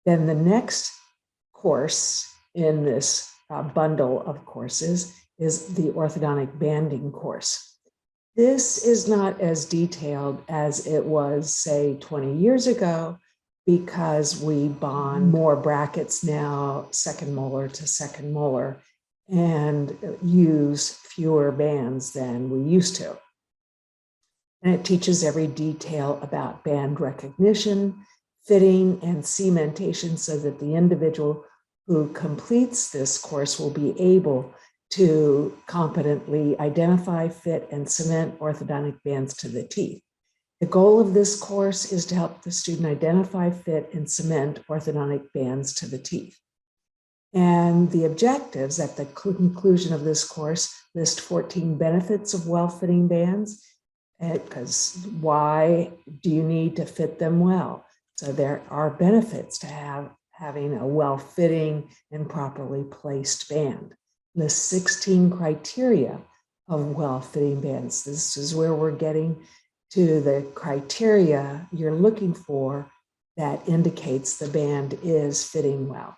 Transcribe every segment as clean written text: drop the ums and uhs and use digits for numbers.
Then the next course in this bundle of courses is the orthodontic banding course. This is not as detailed as it was, say, 20 years ago, because we bond more brackets now, second molar to second molar, and use fewer bands than we used to. And it teaches every detail about band recognition, fitting, and cementation, so that the individual who completes this course will be able to competently identify, fit, and cement orthodontic bands to the teeth. The goal of this course is to help the student identify, fit, and cement orthodontic bands to the teeth. And the objectives at the conclusion of this course list 14 benefits of well-fitting bands, because why do you need to fit them well? So there are benefits to having a well-fitting and properly placed band. The 16 criteria of well-fitting bands. This is where we're getting to the criteria you're looking for that indicates the band is fitting well.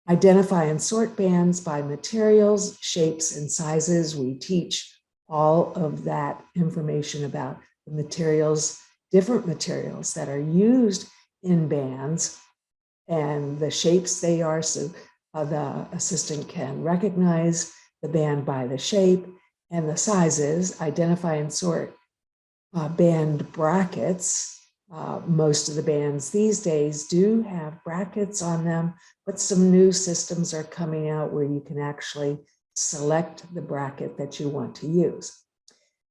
Identify and sort bands by materials, shapes, and sizes. We teach all of that information about the materials, different materials that are used in bands and the shapes they are, so the assistant can recognize the band by the shape, and the sizes. Identify and sort band brackets. Most of the bands these days do have brackets on them, but some new systems are coming out where you can actually select the bracket that you want to use.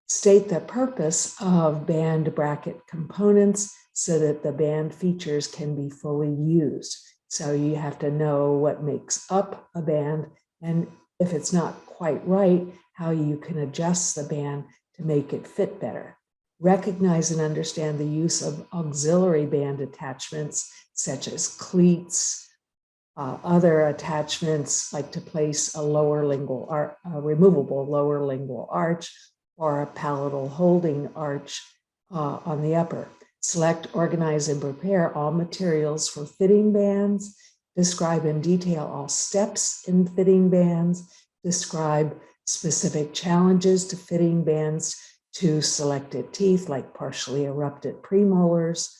State the purpose of band bracket components so that the band features can be fully used. So you have to know what makes up a band, and if it's not quite right, how you can adjust the band to make it fit better. Recognize and understand the use of auxiliary band attachments, such as cleats, other attachments like to place a lower lingual arch, a removable lower lingual arch, or a palatal holding arch on the upper. Select, organize, and prepare all materials for fitting bands. Describe in detail all steps in fitting bands. Describe specific challenges to fitting bands to selected teeth, like partially erupted premolars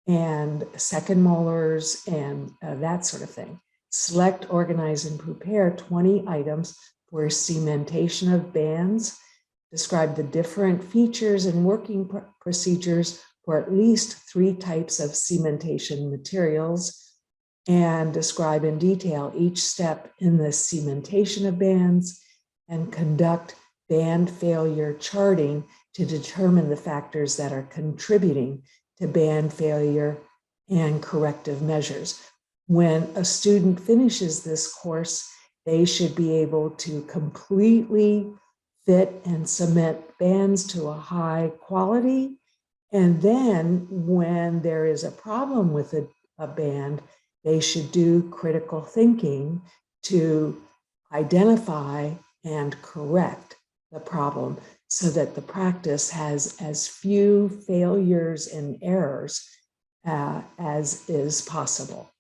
and second molars and that sort of thing. Select, organize, and prepare 20 items for cementation of bands. Describe the different features and working procedures for at least 3 types of cementation materials, and describe in detail each step in the cementation of bands, and conduct band failure charting to determine the factors that are contributing to band failure and corrective measures. When a student finishes this course, they should be able to completely fit and cement bands to a high quality. And then when there is a problem with a band, they should do critical thinking to identify and correct the problem so that the practice has as few failures and errors as is possible.